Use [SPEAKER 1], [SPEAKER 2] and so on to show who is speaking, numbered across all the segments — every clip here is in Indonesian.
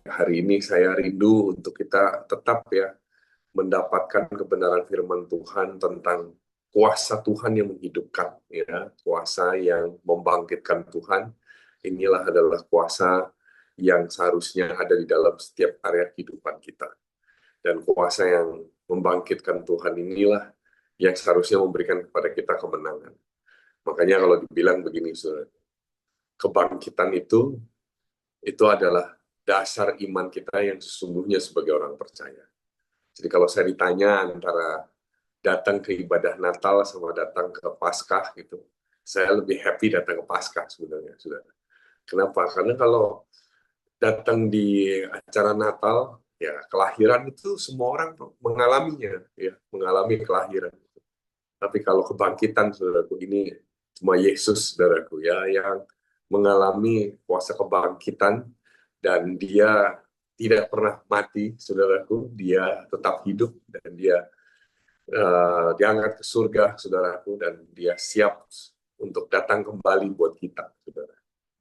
[SPEAKER 1] Hari ini saya rindu untuk kita tetap ya mendapatkan kebenaran firman Tuhan tentang kuasa Tuhan yang menghidupkan, ya, kuasa yang membangkitkan Tuhan. Inilah adalah kuasa yang seharusnya ada di dalam setiap area kehidupan kita. Dan kuasa yang membangkitkan Tuhan inilah yang seharusnya memberikan kepada kita kemenangan. Makanya kalau dibilang begini, saudara, kebangkitan itu adalah dasar iman kita yang sesungguhnya sebagai orang percaya. Jadi kalau saya ditanya antara datang ke ibadah Natal sama datang ke Paskah gitu, saya lebih happy datang ke Paskah sebenarnya, saudara. Kenapa? Karena kalau datang di acara Natal, ya kelahiran itu semua orang mengalaminya, ya mengalami kelahiran. Tapi kalau kebangkitan, saudaraku, ini cuma Yesus, saudaraku, ya yang mengalami kuasa kebangkitan dan dia tidak pernah mati, saudaraku. Dia tetap hidup dan dia diangkat ke surga, saudaraku, dan dia siap untuk datang kembali buat kita, saudara.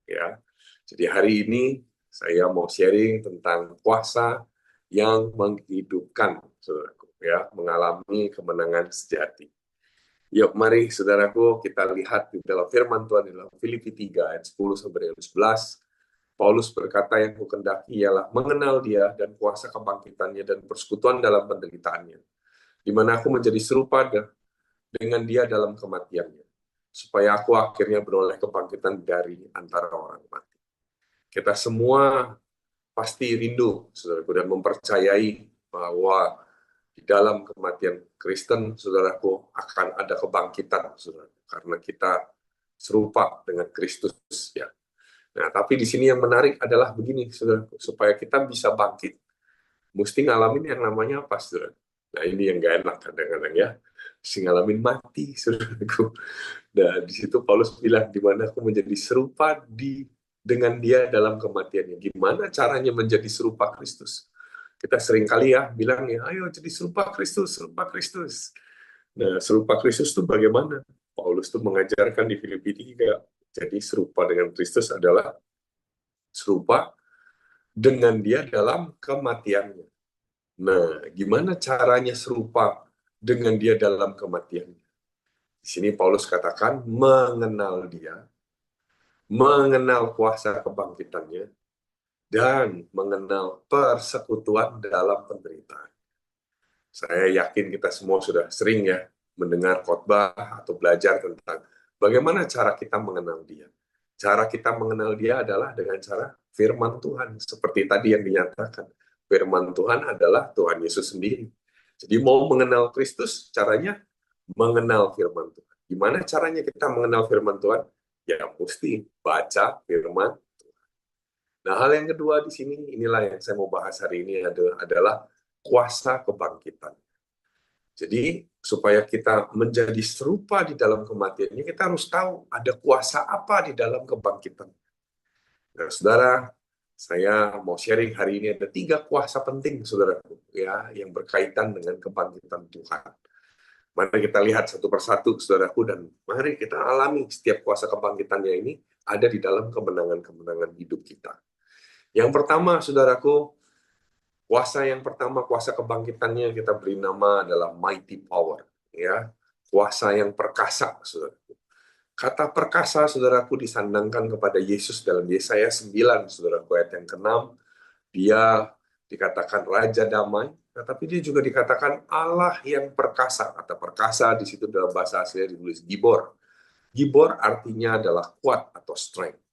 [SPEAKER 1] Ya, jadi hari ini saya mau sharing tentang kuasa yang menghidupkan, saudaraku, ya, mengalami kemenangan sejati. Yuk, mari saudaraku kita lihat di dalam firman Tuhan di dalam Filipi 3 ayat 10 sampai 11. Paulus berkata, yang kukendaki ialah mengenal dia dan kuasa kebangkitannya dan persekutuan dalam penderitaannya, di mana aku menjadi serupa dengan dia dalam kematiannya, supaya aku akhirnya beroleh kebangkitan dari antara orang mati. Kita semua pasti rindu, saudaraku, dan mempercayai bahwa di dalam kematian Kristen, saudaraku, akan ada kebangkitan, saudaraku, karena kita serupa dengan Kristus, ya. Nah, tapi di sini yang menarik adalah begini, saudaraku, supaya kita bisa bangkit, mesti ngalamin yang namanya apa, saudara? Nah, ini yang gak enak kadang-kadang ya, mesti ngalamin mati, saudaraku. Nah, di situ Paulus bilang, di mana aku menjadi serupa dengan dia dalam kematiannya. Gimana caranya menjadi serupa Kristus? Kita sering kali ya bilang ya, ayo jadi serupa Kristus, serupa Kristus. Nah, serupa Kristus itu bagaimana? Paulus tuh mengajarkan di Filipi 3. Jadi serupa dengan Kristus adalah serupa dengan dia dalam kematiannya. Nah, gimana caranya serupa dengan dia dalam kematiannya? Di sini Paulus katakan mengenal dia, mengenal kuasa kebangkitannya, dan mengenal persekutuan dalam penderitaan. Saya yakin kita semua sudah sering ya mendengar khotbah atau belajar tentang bagaimana cara kita mengenal dia. Cara kita mengenal dia adalah dengan cara firman Tuhan. Seperti tadi yang dinyatakan, firman Tuhan adalah Tuhan Yesus sendiri. Jadi mau mengenal Kristus, caranya mengenal firman Tuhan. Gimana caranya kita mengenal firman Tuhan? Ya mesti baca firman. Nah, hal yang kedua di sini, inilah yang saya mau bahas hari ini adalah kuasa kebangkitan. Jadi, supaya kita menjadi serupa di dalam kematiannya, kita harus tahu ada kuasa apa di dalam kebangkitan. Nah, saudara, saya mau sharing hari ini ada 3 kuasa penting, saudaraku, ya, yang berkaitan dengan kebangkitan Tuhan. Mari kita lihat satu persatu, saudaraku, dan mari kita alami setiap kuasa kebangkitannya ini ada di dalam kemenangan-kemenangan hidup kita. Yang pertama, saudaraku, kuasa yang pertama, kuasa kebangkitannya kita beri nama adalah mighty power, ya, kuasa yang perkasa, saudaraku. Kata perkasa, saudaraku, disandangkan kepada Yesus dalam Yesaya 9, saudaraku, ayat yang ke-6. Dia dikatakan Raja Damai, tetapi dia juga dikatakan Allah yang perkasa. Kata perkasa di situ dalam bahasa aslinya ditulis Gibor. Gibor artinya adalah kuat atau strength.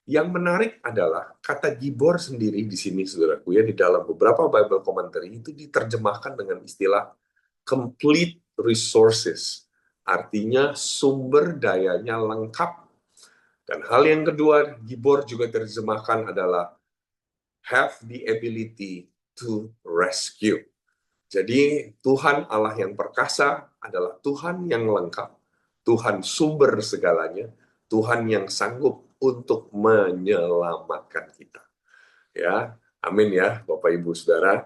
[SPEAKER 1] Yang menarik adalah kata gibor sendiri di sini, saudaraku, ya, di dalam beberapa Bible commentary itu diterjemahkan dengan istilah complete resources. Artinya sumber dayanya lengkap. Dan hal yang kedua, gibor juga terjemahkan adalah have the ability to rescue. Jadi Tuhan Allah yang perkasa adalah Tuhan yang lengkap, Tuhan sumber segalanya, Tuhan yang sanggup untuk menyelamatkan kita. Ya, amin ya, Bapak Ibu Saudara.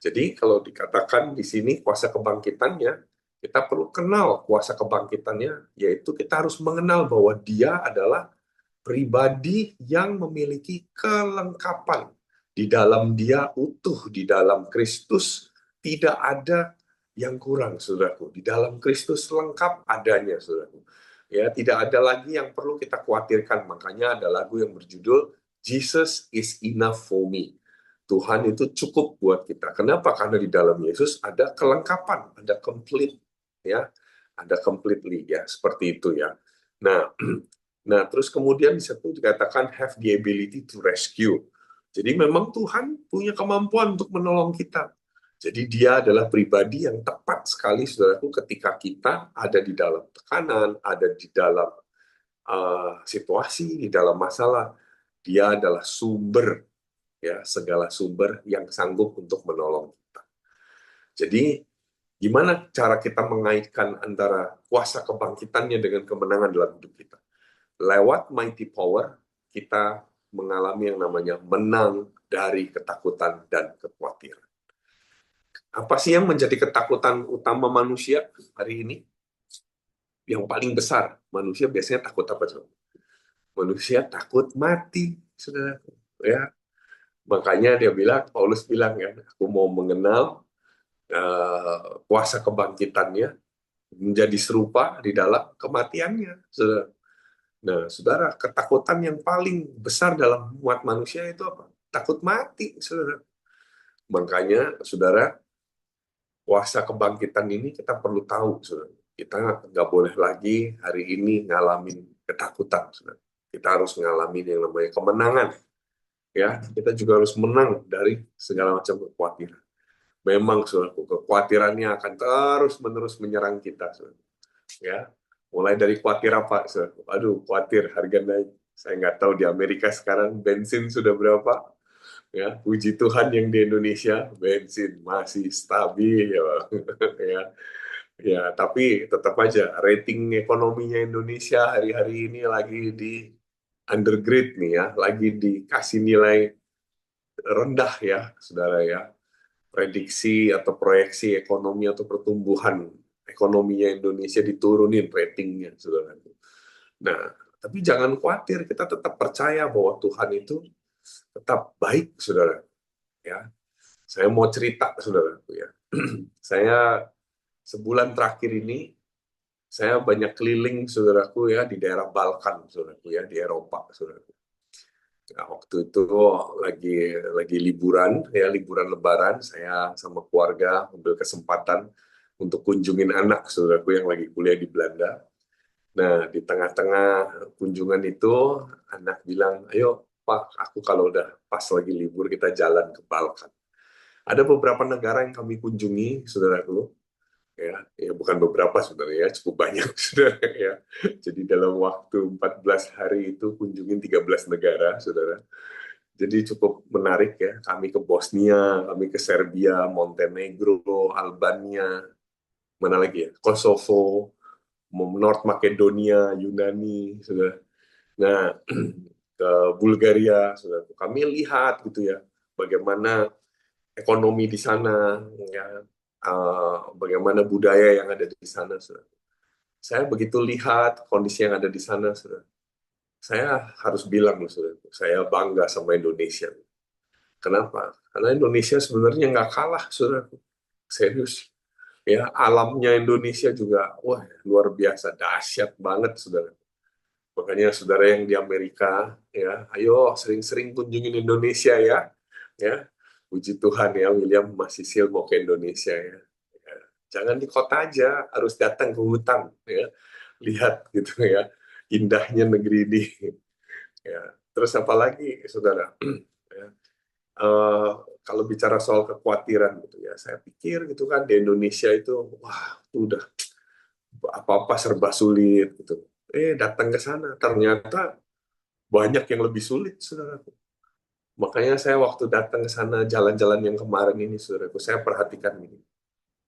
[SPEAKER 1] Jadi kalau dikatakan di sini kuasa kebangkitannya, kita perlu kenal kuasa kebangkitannya, yaitu kita harus mengenal bahwa Dia adalah pribadi yang memiliki kelengkapan Di dalam Dia utuh, di dalam Kristus tidak ada yang kurang, saudaraku. Di dalam Kristus lengkap adanya, saudaraku. Ya, tidak ada lagi yang perlu kita khawatirkan. Makanya ada lagu yang berjudul Jesus is enough for me. Tuhan itu cukup buat kita. Kenapa? Karena di dalam Yesus ada kelengkapan, ada complete, ya, ada completely, ya, seperti itu ya. Nah, nah terus kemudian di situ dikatakan have the ability to rescue. Jadi memang Tuhan punya kemampuan untuk menolong kita. Jadi dia adalah pribadi yang tepat sekali, saudaraku, ketika kita ada di dalam tekanan, ada di dalam situasi, di dalam masalah. Dia adalah sumber, ya, segala sumber yang sanggup untuk menolong kita. Jadi gimana cara kita mengaitkan antara kuasa kebangkitannya dengan kemenangan dalam hidup kita? Lewat mighty power, kita mengalami yang namanya menang dari ketakutan dan kekhawatiran. Apa sih yang menjadi ketakutan utama manusia hari ini? Yang paling besar, manusia biasanya takut apa? Manusia takut mati, saudara. Ya, makanya Paulus bilang ya, aku mau mengenal kuasa kebangkitannya menjadi serupa di dalam kematiannya, saudara. Nah, saudara, ketakutan yang paling besar dalam umat manusia itu apa? Takut mati, saudara. Makanya, saudara, kuasa kebangkitan ini kita perlu tahu, saudara. Kita nggak boleh lagi hari ini ngalamin ketakutan, saudara. Kita harus ngalamin yang namanya kemenangan. Ya, kita juga harus menang dari segala macam kekhawatiran. Memang, saudara, kekhawatirannya akan terus-menerus menyerang kita, saudara. Ya, mulai dari khawatir apa, saudara? Aduh, khawatir harga naik. Saya nggak tahu di Amerika sekarang bensin sudah berapa. Ya, puji Tuhan yang di Indonesia bensin masih stabil, ya. Ya, ya, tapi tetap aja rating ekonominya Indonesia hari-hari ini lagi di undergrade nih ya, lagi dikasih nilai rendah ya, saudara ya. Prediksi atau proyeksi ekonomi atau pertumbuhan ekonominya Indonesia diturunin ratingnya, saudara. Nah, tapi jangan khawatir, kita tetap percaya bahwa Tuhan itu tetap baik, saudara. Ya, saya mau cerita, saudara. Ya, saya sebulan terakhir ini saya banyak keliling, saudaraku ya, di daerah Balkan, saudaraku ya, di Eropa, saudaraku. Nah, waktu itu lagi liburan ya, liburan Lebaran, saya sama keluarga ambil kesempatan untuk kunjungin anak saudaraku yang lagi kuliah di Belanda. Nah, di tengah-tengah kunjungan itu anak bilang, "Ayo, Pak, aku kalau udah pas lagi libur kita jalan ke Balkan." Ada beberapa negara yang kami kunjungi, saudaraku, ya bukan beberapa sebenarnya, cukup banyak saudara ya. Jadi dalam waktu 14 hari itu kunjungin 13 negara, saudara. Jadi cukup menarik ya. Kami ke Bosnia, kami ke Serbia, Montenegro, Albania, mana lagi ya? Kosovo, North Makedonia, Yunani, saudara. Nah, ke Bulgaria, saudara. Kami lihat gitu ya, bagaimana ekonomi di sana, ya, bagaimana budaya yang ada di sana, saudara. Saya begitu lihat kondisi yang ada di sana, saudara. Saya harus bilang, saudara, saya bangga sama Indonesia. Kenapa? Karena Indonesia sebenarnya nggak kalah, saudara. Serius. Ya, alamnya Indonesia juga, wah, luar biasa, dahsyat banget, saudara. Makanya saudara yang di Amerika, ya, ayo sering-sering kunjungin Indonesia ya. Ya, puji Tuhan ya, William masih sil mau ke Indonesia ya. Ya, jangan di kota aja, harus datang ke hutan ya. Lihat gitu ya, indahnya negeri ini. Ya, terus apa lagi, saudara? Ya, eh, kalau bicara soal kekhawatiran gitu ya, saya pikir gitu kan di Indonesia itu, wah, itu udah apa-apa serba sulit gitu. Datang ke sana ternyata banyak yang lebih sulit, saudaraku. Makanya saya waktu datang ke sana jalan-jalan yang kemarin ini, saudaraku, saya perhatikan ini.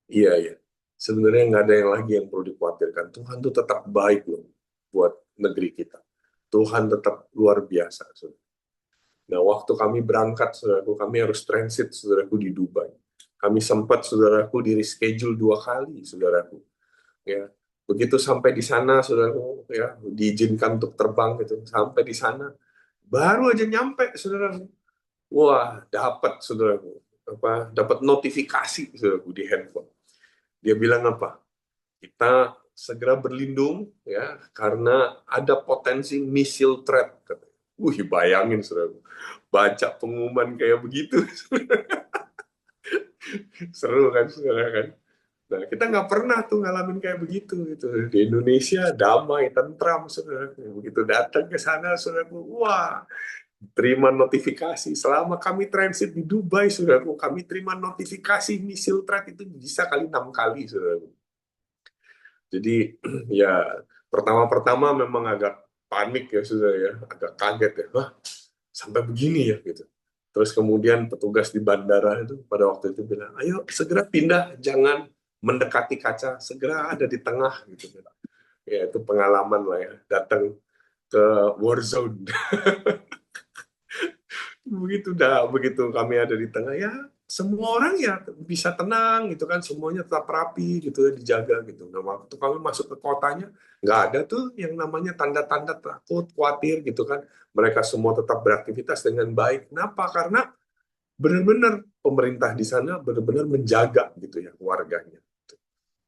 [SPEAKER 1] Iya, iya. Sebenarnya nggak ada yang lagi yang perlu dikhawatirkan. Tuhan tuh tetap baik loh buat negeri kita. Tuhan tetap luar biasa, saudara. Nah, waktu kami berangkat, saudaraku, kami harus transit, saudaraku, di Dubai. Kami sempat, saudaraku, di reschedule 2 kali, saudaraku. Ya, begitu sampai di sana, saudaraku, ya, diizinkan untuk terbang gitu. Sampai di sana, baru aja nyampe, saudaraku. Wah, dapat saudaraku, dapat notifikasi saudaraku di handphone. Dia bilang apa? Kita segera berlindung ya karena ada potensi missile threat. Wih, bayangin saudaraku, baca pengumuman kayak begitu. Seru kan saudara kan? Nah, kita nggak pernah tuh ngalamin kayak begitu gitu. Di Indonesia damai, tentram, saudara. Begitu datang ke sana, saudaraku, wah, terima notifikasi. Selama kami transit di Dubai, saudaraku, kami terima notifikasi misil threat itu bisa kali 6 kali, saudaraku. Jadi ya pertama-pertama memang agak panik ya, saudara ya, agak kaget ya, wah sampai begini ya gitu. Terus kemudian petugas di bandara itu pada waktu itu bilang, ayo segera pindah, jangan mendekati kaca, segera ada di tengah gitu. Ya itu pengalaman lah ya, datang ke war zone. Begitu kami ada di tengah ya, semua orang ya bisa tenang gitu kan, semuanya tetap rapi gitu ya, dijaga gitu. Nah waktu kami masuk ke kotanya nggak ada tuh yang namanya tanda-tanda takut, khawatir gitu kan. Mereka semua tetap beraktivitas dengan baik. Kenapa? Karena benar-benar pemerintah di sana benar-benar menjaga gitu ya warganya.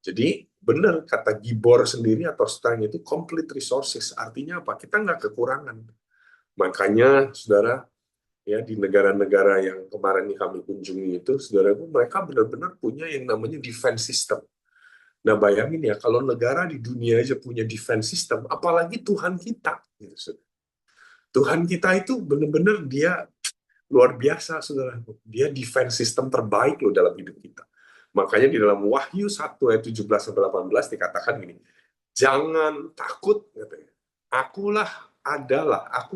[SPEAKER 1] Jadi benar kata Gibor sendiri atau Stein itu complete resources. Artinya apa? Kita nggak kekurangan. Makanya saudara ya di negara-negara yang kemarin ini kami kunjungi itu, saudara, mereka benar-benar punya yang namanya defense system. Nah bayangin ya kalau negara di dunia aja punya defense system, apalagi Tuhan kita. Gitu, saudara. Tuhan kita itu benar-benar dia luar biasa, saudara. Dia defense system terbaik loh dalam hidup kita. Makanya di dalam Wahyu 1 ayat 17-18 dikatakan gini, jangan takut, katanya. Aku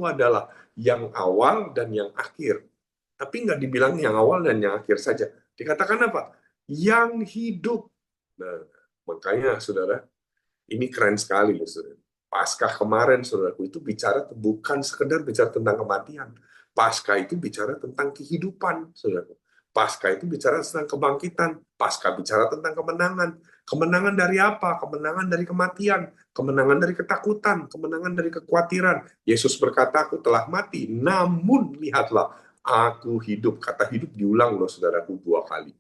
[SPEAKER 1] adalah yang awal dan yang akhir. Tapi nggak dibilang yang awal dan yang akhir saja. Dikatakan apa? Yang hidup. Nah, makanya saudara, ini keren sekali loh, saudara. Paskah kemarin, saudaraku, itu bicara bukan sekedar bicara tentang kematian. Paskah itu bicara tentang kehidupan, saudaraku. Paskah itu bicara tentang kebangkitan. Paskah bicara tentang kemenangan. Kemenangan dari apa? Kemenangan dari kematian. Kemenangan dari ketakutan. Kemenangan dari kekhawatiran. Yesus berkata, aku telah mati. Namun, lihatlah, aku hidup. Kata hidup diulang loh, saudaraku, 2 kali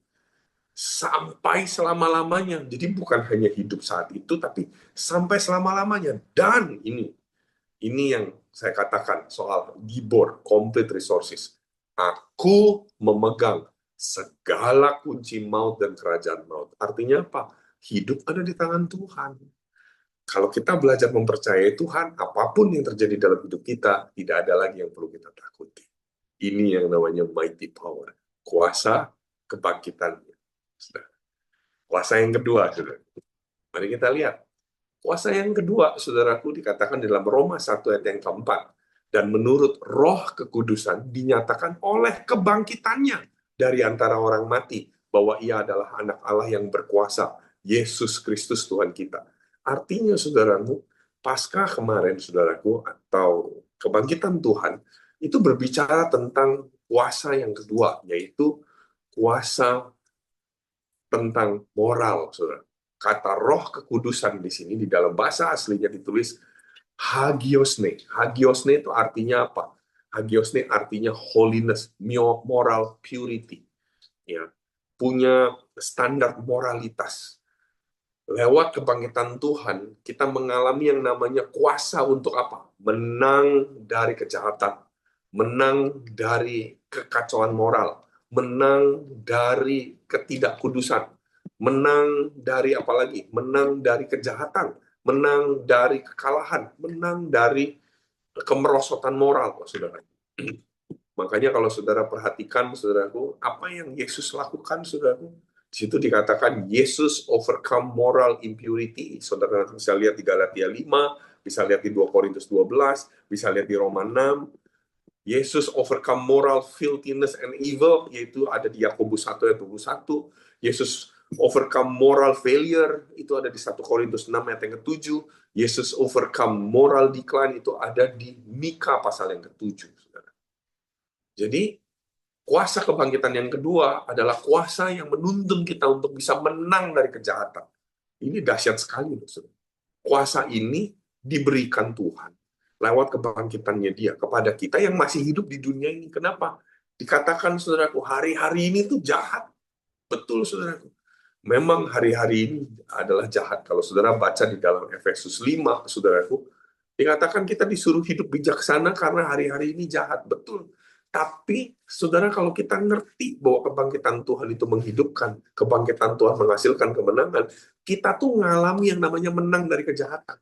[SPEAKER 1] sampai selama-lamanya. Jadi bukan hanya hidup saat itu, tapi sampai selama-lamanya. Dan ini yang saya katakan soal Gibor, complete resources. Aku memegang segala kunci maut dan kerajaan maut. Artinya apa? Hidup ada di tangan Tuhan. Kalau kita belajar mempercayai Tuhan, apapun yang terjadi dalam hidup kita, tidak ada lagi yang perlu kita takuti. Ini yang namanya mighty power. Kuasa kebangkitannya. Kuasa yang kedua, saudara. Mari kita lihat. Kuasa yang kedua, saudaraku, dikatakan dalam Roma 1 ayat yang keempat. Dan menurut roh kekudusan dinyatakan oleh kebangkitannya dari antara orang mati, bahwa ia adalah anak Allah yang berkuasa, Yesus Kristus Tuhan kita. Artinya, saudaraku, Paskah kemarin, saudaraku, atau kebangkitan Tuhan, itu berbicara tentang kuasa yang kedua, yaitu kuasa tentang moral, saudara. Kata roh kekudusan di sini di dalam bahasa aslinya ditulis hagiosne. Hagiosne itu artinya apa? Hagiosne artinya holiness, moral purity. Ya, punya standar moralitas. Lewat kebangkitan Tuhan, kita mengalami yang namanya kuasa untuk apa? Menang dari kejahatan, menang dari kekacauan moral, menang dari ketidakkudusan, menang dari apa lagi? Menang dari kejahatan, menang dari kekalahan, menang dari kemerosotan moral, saudara. Makanya kalau saudara perhatikan, saudaraku, apa yang Yesus lakukan, saudaraku, di situ dikatakan Yesus overcome moral impurity. Saudara bisa lihat di Galatia 5, bisa lihat di 2 Korintus 12, bisa lihat di Roma 6. Yesus overcome moral filthiness and evil, yaitu ada di Yakobus 1 ayat 21. Yesus overcome moral failure, itu ada di 1 Korintus 6 ayat yang ke-7. Yesus overcome moral decline, itu ada di Mika pasal yang ke-7. Jadi, kuasa kebangkitan yang kedua adalah kuasa yang menuntun kita untuk bisa menang dari kejahatan. Ini dahsyat sekali, saudara. Kuasa ini diberikan Tuhan lewat kebangkitannya Dia kepada kita yang masih hidup di dunia ini. Kenapa? Dikatakan, saudaraku, hari-hari ini tuh jahat. Betul, saudaraku. Memang hari-hari ini adalah jahat. Kalau saudara baca di dalam Efesus 5, saudaraku, dikatakan kita disuruh hidup bijaksana karena hari-hari ini jahat. Betul. Tapi, saudara, kalau kita ngerti bahwa kebangkitan Tuhan itu menghidupkan, kebangkitan Tuhan menghasilkan kemenangan, kita tuh ngalami yang namanya menang dari kejahatan.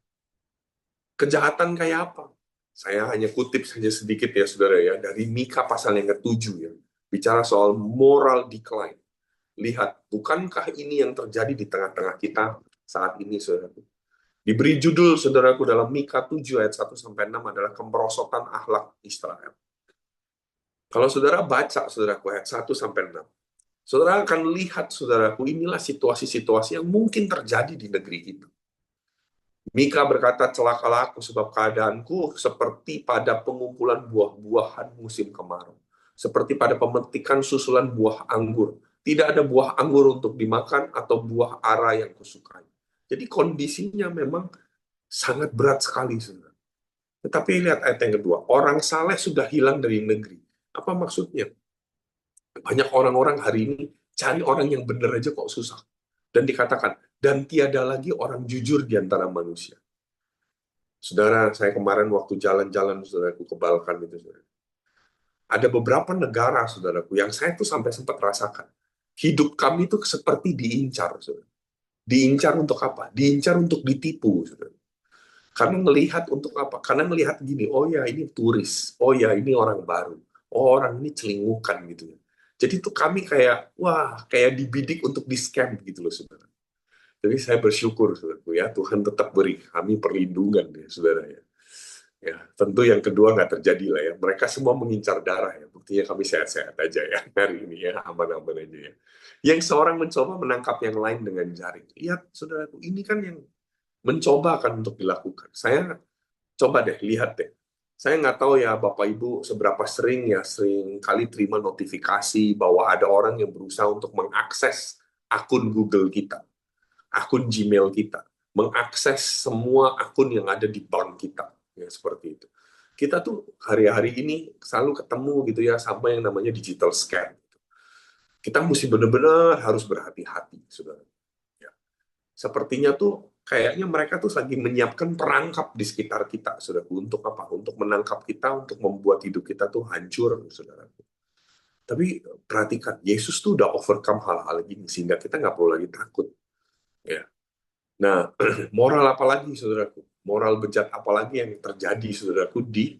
[SPEAKER 1] Kejahatan kayak apa? Saya hanya kutip saja sedikit ya, saudara ya, dari Mika pasal yang ke-7 ya. Bicara soal moral decline. Lihat, bukankah ini yang terjadi di tengah-tengah kita saat ini, saudaraku? Diberi judul, saudaraku, dalam Mika 7 ayat 1-6 adalah kemerosotan akhlak Israel. Kalau saudara baca, saudaraku, ayat 1-6, saudara akan lihat, saudaraku, inilah situasi-situasi yang mungkin terjadi di negeri kita. Mika berkata, celakalah aku sebab keadaanku seperti pada pengumpulan buah-buahan musim kemarau. Seperti pada pemetikan susulan buah anggur. Tidak ada buah anggur untuk dimakan atau buah ara yang kusukai. Jadi kondisinya memang sangat berat sekali, saudara. Tetapi lihat ayat yang kedua, orang saleh sudah hilang dari negeri. Apa maksudnya? Banyak orang-orang hari ini cari orang yang benar aja kok susah. Dan dikatakan, dan tiada lagi orang jujur di antara manusia. Saudara, saya kemarin waktu jalan-jalan, saudaraku, ke Balkan itu, saudara. Ada beberapa negara, saudaraku, yang saya tuh sampai sempat rasakan. Hidup kami itu seperti diincar, saudara. Diincar untuk apa? Diincar untuk ditipu, saudara. Karena melihat untuk apa? Karena melihat gini, oh ya ini turis, oh ya ini orang baru, oh orang ini celingukan gitu ya. Jadi tuh kami kayak, wah, kayak dibidik untuk di-scam gitu loh, saudara. Jadi saya bersyukur, saudaraku ya, Tuhan tetap beri kami perlindungan ya, saudara ya. Ya, tentu yang kedua nggak terjadi lah ya. Mereka semua mengincar darah ya. Buktinya kami sehat-sehat aja ya hari ini ya, aman-aman aja ya. Yang seorang mencoba menangkap yang lain dengan jaring. Lihat, saudaraku, ini kan yang mencoba kan untuk dilakukan. Saya coba deh, lihat deh. Saya nggak tahu ya Bapak Ibu seberapa sering kali terima notifikasi bahwa ada orang yang berusaha untuk mengakses akun Google kita, akun Gmail kita, mengakses semua akun yang ada di bank kita, ya seperti itu. Kita tuh hari-hari ini selalu ketemu gitu ya sama yang namanya digital scam. Kita mesti benar-benar harus berhati-hati, saudara. Ya. Sepertinya tuh kayaknya mereka tuh lagi menyiapkan perangkap di sekitar kita, saudara. Untuk apa? Untuk menangkap kita, untuk membuat hidup kita tuh hancur, saudara. Tapi perhatikan, Yesus tuh udah overcome hal-hal gini sehingga kita nggak perlu lagi takut. Ya. Nah, moral apa lagi, saudaraku? Moral bejat apa lagi yang terjadi, saudaraku, di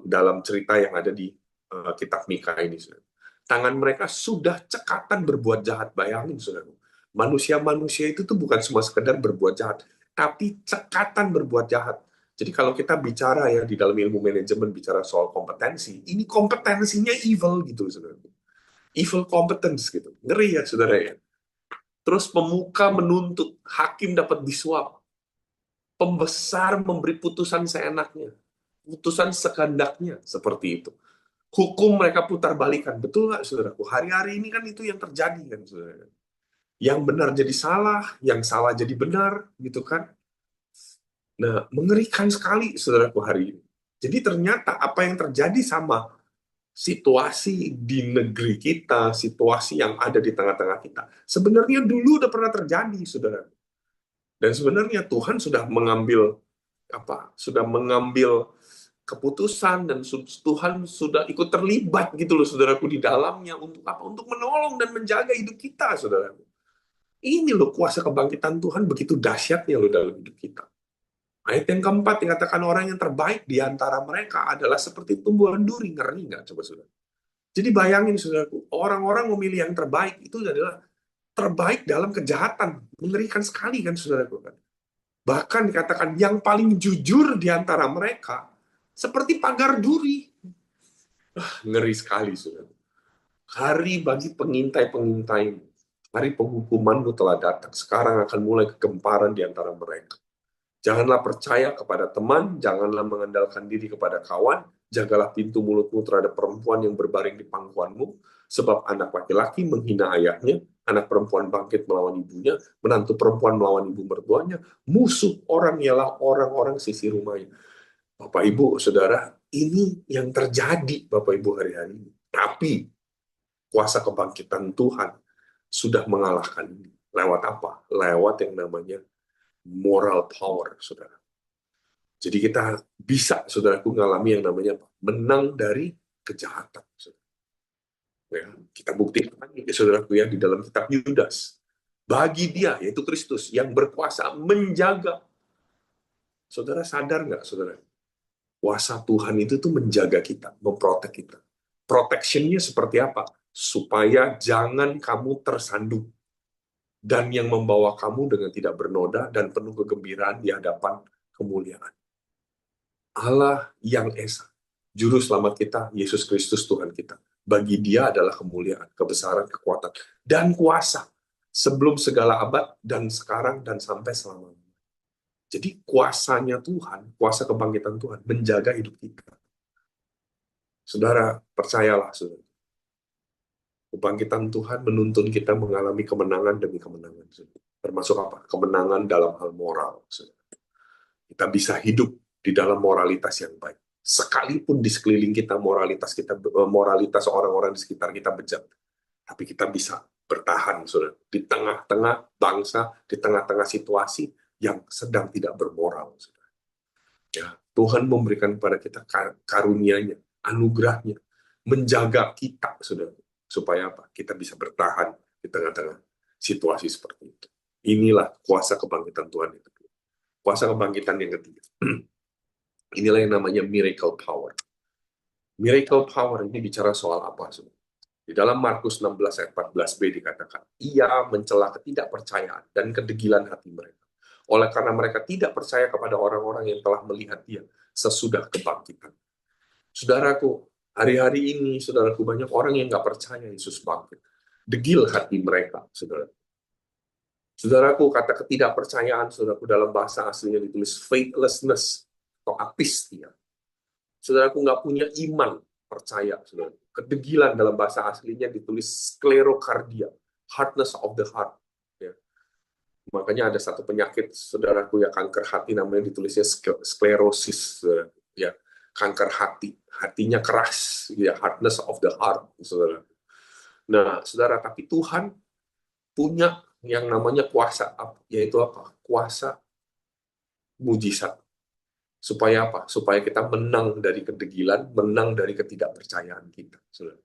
[SPEAKER 1] dalam cerita yang ada di kitab Mika ini, saudara. Tangan mereka sudah cekatan berbuat jahat. Bayangin, saudaraku. Manusia-manusia itu tuh bukan cuma sekedar berbuat jahat, tapi cekatan berbuat jahat. Jadi kalau kita bicara ya di dalam ilmu manajemen bicara soal kompetensi, ini kompetensinya evil gitu, saudaraku. Evil competence gitu. Ngeri ya, saudara ya. Terus pemuka menuntut, hakim dapat disuap. Pembesar memberi putusan seenaknya. Putusan sekandaknya, seperti itu. Hukum mereka putar balikan. Betul nggak, saudaraku? Hari-hari ini kan itu yang terjadi, kan, saudara. Yang benar jadi salah, yang salah jadi benar, gitu kan. Nah, mengerikan sekali, saudaraku, hari ini. Jadi ternyata apa yang terjadi sama situasi di negeri kita, situasi yang ada di tengah-tengah kita, sebenarnya dulu udah pernah terjadi, saudara. Dan sebenarnya Tuhan sudah mengambil sudah mengambil keputusan dan Tuhan sudah ikut terlibat gitu loh, saudaraku, di dalamnya untuk apa? Untuk menolong dan menjaga hidup kita, saudaraku. Ini loh kuasa kebangkitan Tuhan begitu dahsyatnya loh dalam hidup kita. Ayat yang keempat dikatakan orang yang terbaik di antara mereka adalah seperti tumbuhan duri. Ngeri nggak, coba saudara? Jadi bayangin, saudaraku, orang-orang memilih yang terbaik itu adalah terbaik dalam kejahatan. Mengerikan sekali kan, saudaraku kan. Bahkan dikatakan yang paling jujur di antara mereka seperti pagar duri. Ngeri sekali, saudara. Hari bagi pengintai-pengintaimu. Hari penghukumanmu telah datang. Sekarang akan mulai kegemparan di antara mereka. Janganlah percaya kepada teman, janganlah mengandalkan diri kepada kawan, jagalah pintu mulutmu terhadap perempuan yang berbaring di pangkuanmu, sebab anak laki-laki menghina ayahnya, anak perempuan bangkit melawan ibunya, menantu perempuan melawan ibu mertuanya, musuh orang ialah orang-orang sisi rumahnya. Bapak, Ibu, Saudara, Ini yang terjadi Bapak Ibu hari-hari ini. Tapi kuasa kebangkitan Tuhan sudah mengalahkan ini. Lewat apa? Lewat yang namanya moral power, saudara. Jadi kita bisa, saudaraku, mengalami yang namanya apa? Menang dari kejahatan. Saudara. Ya, kita buktikan, ya, saudaraku, ya, di dalam kitab Yudas. Bagi dia, yaitu Kristus, yang berkuasa menjaga. Saudara sadar nggak, saudara? Kuasa Tuhan itu tuh menjaga kita, memprotek kita. Protection-nya seperti apa? Supaya jangan kamu tersandung. Dan yang membawa kamu dengan tidak bernoda dan penuh kegembiraan di hadapan kemuliaan. Allah yang Esa, Juru Selamat kita, Yesus Kristus Tuhan kita. Bagi dia adalah kemuliaan, kebesaran, kekuatan, dan kuasa. Sebelum segala abad, dan sekarang, dan sampai selamanya. Jadi kuasanya Tuhan, kuasa kebangkitan Tuhan, menjaga hidup kita. Saudara, percayalah, saudara. Kebangkitan Tuhan menuntun kita mengalami kemenangan demi kemenangan. Saudara. Termasuk apa? Kemenangan dalam hal moral. Saudara. Kita bisa hidup di dalam moralitas yang baik. Sekalipun di sekeliling moralitas orang-orang di sekitar kita bejat. Tapi kita bisa bertahan, saudara. Di tengah-tengah bangsa, di tengah-tengah situasi yang sedang tidak bermoral. Saudara. Ya, Tuhan memberikan kepada kita karunia-Nya, anugerahnya, menjaga kita, saudara. Supaya apa? Kita bisa bertahan di tengah-tengah situasi seperti itu. Inilah kuasa kebangkitan Tuhan yang kedua. Kuasa kebangkitan yang ketiga. Inilah yang namanya miracle power. Miracle power ini bicara soal apa, saudara? Di dalam Markus 16 ayat 14b dikatakan, ia mencela ketidakpercayaan dan kedegilan hati mereka. Oleh karena mereka tidak percaya kepada orang-orang yang telah melihat dia sesudah kebangkitan. Saudaraku, hari-hari ini, saudaraku, banyak orang yang nggak percaya Yesus bangkit. Degil hati mereka, saudara. Saudaraku, kata ketidakpercayaan, saudaraku, dalam bahasa aslinya ditulis faithlessness atau apistia. Saudaraku, nggak punya iman, percaya, saudara. Kedegilan dalam bahasa aslinya ditulis sklerokardia, hardness of the heart. Ya. Makanya ada satu penyakit, saudaraku, ya, kanker hati, namanya ditulisnya sklerosis, saudara. Ya, kanker hati, hatinya keras, ya, hardness of the heart, saudara. Nah, saudara, tapi Tuhan punya yang namanya kuasa, yaitu apa? Kuasa mujizat. Supaya apa? Supaya kita menang dari kedegilan, menang dari ketidakpercayaan kita. Saudara.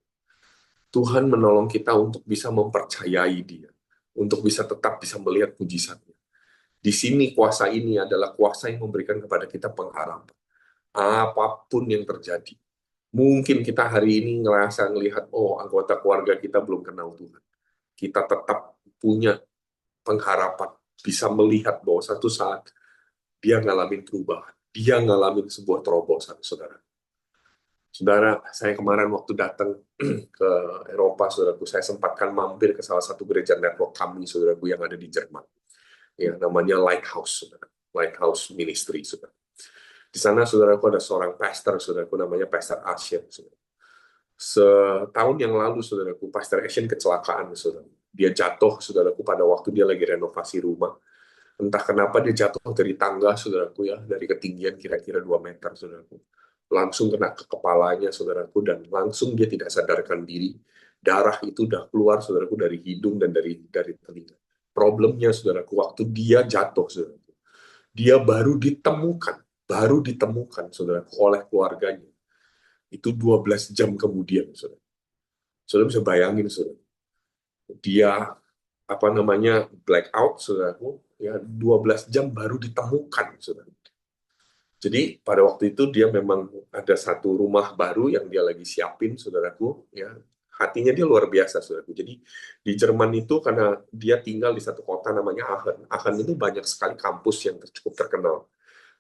[SPEAKER 1] Tuhan menolong kita untuk bisa mempercayai Dia, untuk bisa tetap bisa melihat mujizatnya. Di sini kuasa ini adalah kuasa yang memberikan kepada kita pengharapan. Apapun yang terjadi. Mungkin kita hari ini ngerasa ngelihat, oh, anggota keluarga kita belum kenal Tuhan. Kita tetap punya pengharapan, bisa melihat bahwa satu saat dia ngalamin perubahan, dia ngalamin sebuah terobosan, saudara. Saudara, saya kemarin waktu datang ke Eropa, saudaraku, saya sempatkan mampir ke salah satu gereja network kami, saudaraku, yang ada di Jerman. Ya, namanya Lighthouse, saudara. Lighthouse Ministry, saudara. Di sana, saudaraku, ada seorang pastor, saudaraku, namanya Pastor Asian, saudara. Setahun yang lalu, saudaraku, Pastor Asian kecelakaan, saudara. Dia jatuh, saudaraku, pada waktu dia lagi renovasi rumah. Entah kenapa dia jatuh dari tangga, saudaraku, ya, dari ketinggian kira-kira 2 meter, saudaraku. Langsung kena ke kepalanya, saudaraku, dan langsung dia tidak sadarkan diri. Darah itu udah keluar, saudaraku, dari hidung dan dari telinga. Problemnya, saudaraku, waktu dia jatuh, saudaraku, dia baru ditemukan, saudaraku, oleh keluarganya. Itu 12 jam kemudian, saudara. Saudara bisa bayangin, saudara. Dia blackout, saudaraku, ya, 12 jam baru ditemukan, saudara. Jadi pada waktu itu dia memang ada satu rumah baru yang dia lagi siapin, saudaraku, ya. Hatinya dia luar biasa, saudaraku. Jadi di Jerman itu karena dia tinggal di satu kota namanya Aachen. Aachen itu banyak sekali kampus yang cukup terkenal.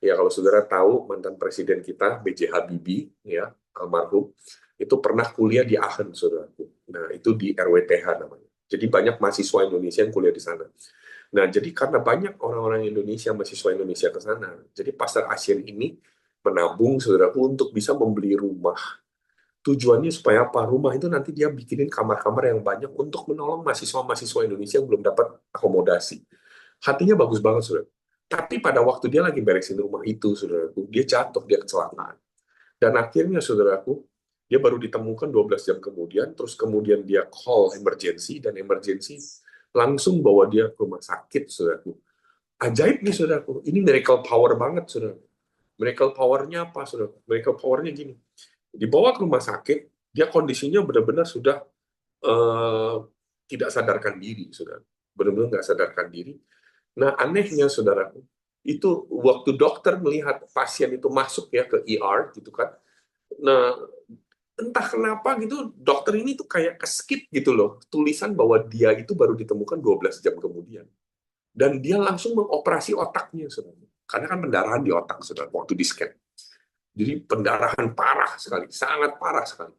[SPEAKER 1] Ya, kalau saudara tahu, mantan presiden kita B.J. Habibie, ya, almarhum, itu pernah kuliah di Aachen, saudaraku. Nah, itu di RWTH namanya. Jadi banyak mahasiswa Indonesia yang kuliah di sana. Nah, jadi karena banyak orang-orang Indonesia, mahasiswa Indonesia ke sana, jadi Pastor Asian ini menabung, saudaraku, untuk bisa membeli rumah. Tujuannya supaya apa? Rumah itu nanti dia bikinin kamar-kamar yang banyak untuk menolong mahasiswa-mahasiswa Indonesia yang belum dapat akomodasi. Hatinya bagus banget, saudara. Tapi pada waktu dia lagi beresin rumah itu, saudaraku, dia jatuh, dia kecelakaan. Dan akhirnya, saudaraku, dia baru ditemukan 12 jam kemudian, terus kemudian dia call emergency, dan emergency langsung bawa dia ke rumah sakit, saudaraku. Ajaib nih, saudaraku. Ini miracle power banget, saudaraku. Miracle power-nya apa, saudaraku? Miracle power-nya gini. Dibawa ke rumah sakit, dia kondisinya benar-benar sudah eh, tidak sadarkan diri, saudara. Benar-benar nggak sadarkan diri. Nah, anehnya, saudaraku, itu waktu dokter melihat pasien itu masuk ya ke ER, gitu kan. Nah, entah kenapa gitu, dokter ini tuh kayak keskip gitu loh, tulisan bahwa dia itu baru ditemukan 12 jam kemudian. Dan dia langsung mengoperasi otaknya, saudara. Karena kan pendarahan di otak, saudara, waktu di scan. Jadi pendarahan parah sekali, sangat parah sekali.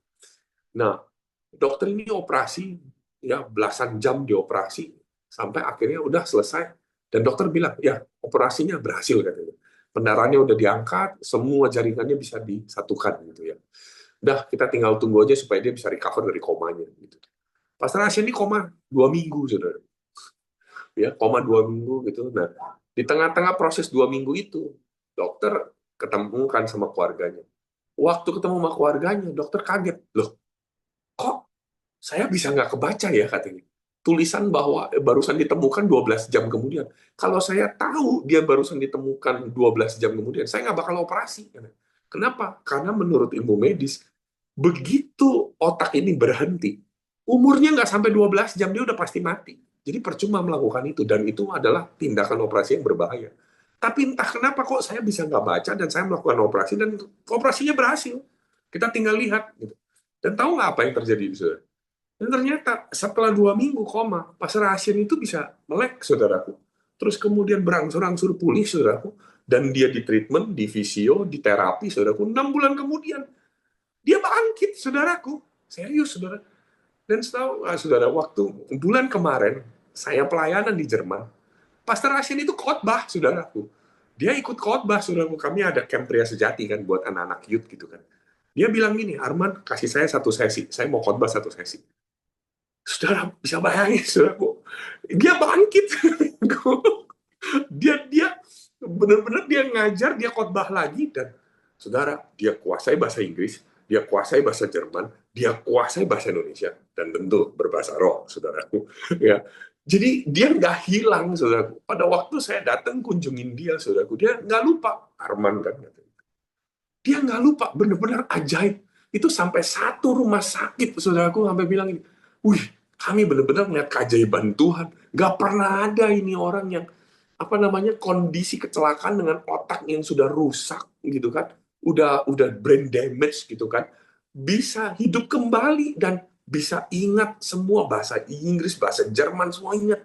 [SPEAKER 1] Nah, dokter ini operasi, ya belasan jam dioperasi, sampai akhirnya udah selesai. Dan dokter bilang, ya operasinya berhasil katanya. Pendarahannya udah diangkat, semua jaringannya bisa disatukan gitu ya. Udah, kita tinggal tunggu aja supaya dia bisa recover dari komanya gitu. Pastor Asia ini koma 2 minggu, saudara. Ya, koma 2 minggu gitu. Nah, di tengah-tengah proses 2 minggu itu, dokter ketemu kan sama keluarganya. Waktu ketemu sama keluarganya, dokter kaget. Loh, kok saya bisa nggak kebaca ya katanya. Tulisan bahwa barusan ditemukan 12 jam kemudian. Kalau saya tahu dia barusan ditemukan 12 jam kemudian, saya nggak bakal operasi. Kenapa? Karena menurut ilmu medis, begitu otak ini berhenti, umurnya nggak sampai 12 jam, dia udah pasti mati. Jadi percuma melakukan itu, dan itu adalah tindakan operasi yang berbahaya. Tapi entah kenapa kok saya bisa nggak baca, dan saya melakukan operasi, dan operasinya berhasil. Kita tinggal lihat. Gitu. Dan tahu nggak apa yang terjadi, saudara? Dan ternyata setelah 2 minggu koma, Pastor Hasyan itu bisa melek, saudaraku. Terus kemudian berangsur-angsur pulih, saudaraku. Dan dia di treatment, di visio, di terapi, saudaraku. 6 bulan kemudian, dia bangkit, saudaraku. Serius, saudara. Dan setahu, saudara, waktu bulan kemarin, saya pelayanan di Jerman, Pastor Hasyan itu khotbah, saudaraku. Dia ikut khotbah, saudaraku. Kami ada camp pria sejati kan, buat anak-anak youth gitu kan. Dia bilang gini, Arman, kasih saya satu sesi. Saya mau khotbah satu sesi. Saudara bisa bayangin, saudaraku, dia bangkit. dia benar-benar dia ngajar, dia khotbah lagi, dan saudara, dia kuasai bahasa Inggris, dia kuasai bahasa Jerman, dia kuasai bahasa Indonesia, dan tentu berbahasa roh, saudaraku. Ya, jadi dia nggak hilang, saudaraku. Pada waktu saya datang kunjungin dia, saudaraku, dia nggak lupa Arman kan. Dia nggak lupa, benar-benar ajaib. Itu sampai satu rumah sakit, saudaraku sampai bilang ini, wih, kami benar-benar melihat keajaiban Tuhan. Nggak pernah ada ini orang yang apa namanya kondisi kecelakaan dengan otak yang sudah rusak gitu kan, udah brain damage gitu kan, bisa hidup kembali dan bisa ingat semua bahasa Inggris, bahasa Jerman, semua ingat.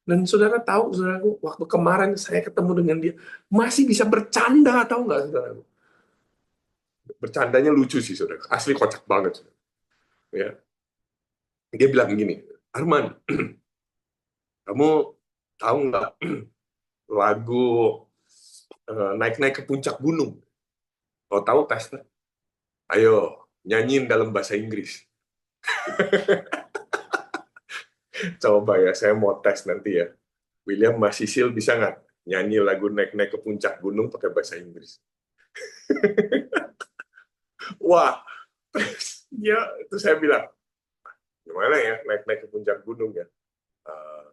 [SPEAKER 1] Dan saudara tahu, saudaraku, waktu kemarin saya ketemu dengan dia, masih bisa bercanda, tahu nggak, saudaraku? Bercandanya lucu sih, saudara. Asli kocak banget, saudara. Ya. Dia bilang gini, Arman, kamu tahu nggak lagu naik-naik ke puncak gunung? Kalau tahu, Pastor, ayo nyanyiin dalam bahasa Inggris. Coba ya, saya mau tes nanti ya. William masih Sisil bisa nggak nyanyi lagu naik-naik ke puncak gunung pakai bahasa Inggris? Wah, ya itu saya bilang, gimana ya naik-naik ke puncak gunung ya? Eh,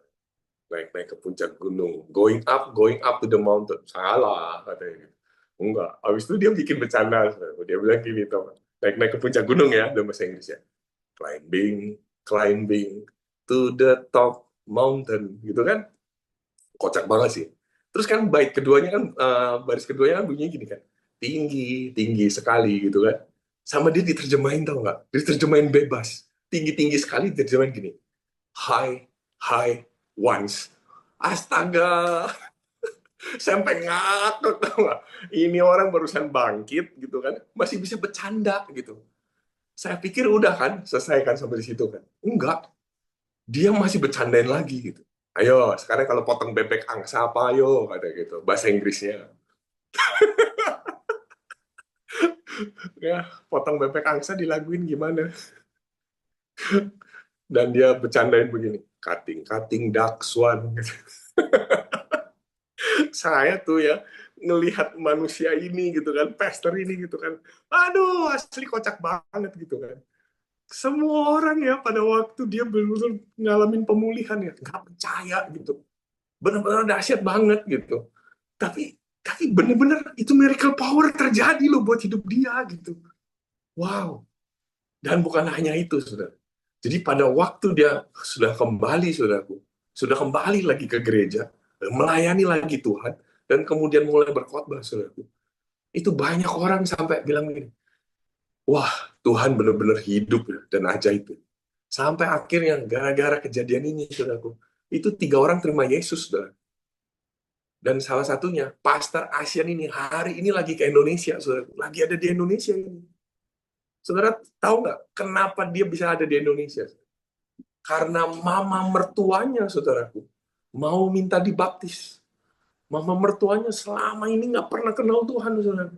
[SPEAKER 1] naik-naik ke puncak gunung, going up to the mountain. Salah katanya. Enggak. Habis itu dia bikin bercanda. Dia bilang gini, toh, naik-naik ke puncak gunung ya, dalam bahasa Inggris ya. Climbing, climbing to the top mountain, gitu kan? Kocak banget sih. Terus kan bait keduanya kan, baris keduanya kan bunyinya gini kan, tinggi, tinggi sekali gitu kan. Sama dia diterjemahin tau nggak? Diterjemahin bebas. Tinggi-tinggi sekali diterjemahin gini. High, high, once. Astaga, sampai ngakak tau nggak? Ini orang barusan bangkit gitu kan, masih bisa bercanda gitu. Saya pikir udah kan, selesai kan sampai di situ kan. Enggak, dia masih bercandain lagi gitu. Ayo, sekarang kalau potong bebek angsa apa ayo, kata gitu. Bahasa Inggrisnya. Ya, potong bebek angsa dilaguin gimana? Dan dia bercandain begini, cutting, cutting duck swan. Saya tuh ya, ngelihat manusia ini gitu kan, pastor ini gitu kan. Aduh, asli kocak banget gitu kan. Semua orang ya pada waktu dia benar-benar ngalamin pemulihan ya, nggak percaya gitu. Benar-benar dahsyat banget gitu. Tapi benar-benar itu miracle power terjadi loh buat hidup dia gitu. Wow. Dan bukan hanya itu, saudara. Jadi pada waktu dia sudah kembali, saudaraku, sudah kembali lagi ke gereja, melayani lagi Tuhan, dan kemudian mulai berkhotbah, saudaraku. Itu banyak orang sampai bilang gini, wah, Tuhan benar-benar hidup ya, dan ajaib. Sampai akhirnya gara-gara kejadian ini, saudaraku, itu 3 orang terima Yesus, saudara. Dan salah satunya, Pastor Asian ini hari ini lagi ke Indonesia, saudara. Lagi ada di Indonesia ini. Saudara tahu nggak kenapa dia bisa ada di Indonesia? Karena mama mertuanya, saudaraku, mau minta dibaptis. Mama mertuanya selama ini nggak pernah kenal Tuhan, saudara.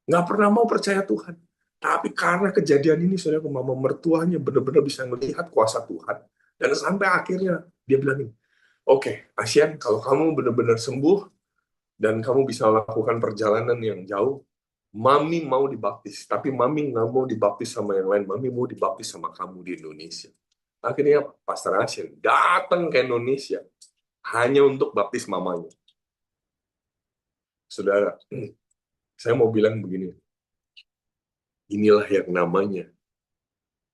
[SPEAKER 1] Nggak pernah mau percaya Tuhan. Tapi karena kejadian ini, saudaraku, mama mertuanya benar-benar bisa melihat kuasa Tuhan. Dan sampai akhirnya dia bilang ini, oke, Asian, kalau kamu benar-benar sembuh, dan kamu bisa lakukan perjalanan yang jauh, Mami mau dibaptis, tapi Mami nggak mau dibaptis sama yang lain. Mami mau dibaptis sama kamu di Indonesia. Akhirnya Pastor Asian datang ke Indonesia hanya untuk baptis mamanya. Saudara, saya mau bilang begini, inilah yang namanya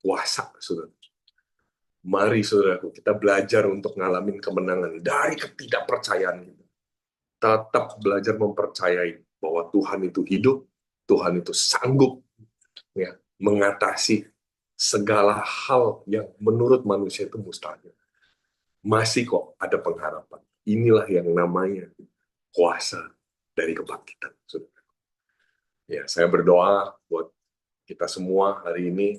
[SPEAKER 1] kuasa, saudara. Mari, saudaraku, kita belajar untuk ngalamin kemenangan dari ketidakpercayaan kita. Tetap belajar mempercayai bahwa Tuhan itu hidup, Tuhan itu sanggup ya, mengatasi segala hal yang menurut manusia itu mustahil. Masih kok ada pengharapan. Inilah yang namanya kuasa dari kebangkitan. Ya, saya berdoa buat kita semua hari ini,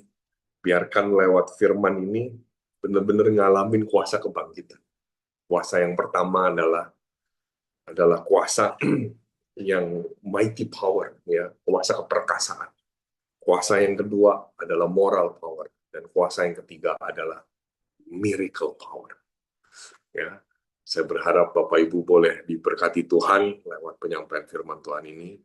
[SPEAKER 1] biarkan lewat firman ini benar-benar ngalamin kuasa kebangkitan. Kuasa yang pertama adalah kuasa yang mighty power, ya, kuasa keperkasaan. Kuasa yang kedua adalah moral power, dan kuasa yang ketiga adalah miracle power. Ya, saya berharap Bapak Ibu boleh diberkati Tuhan lewat penyampaian firman Tuhan ini.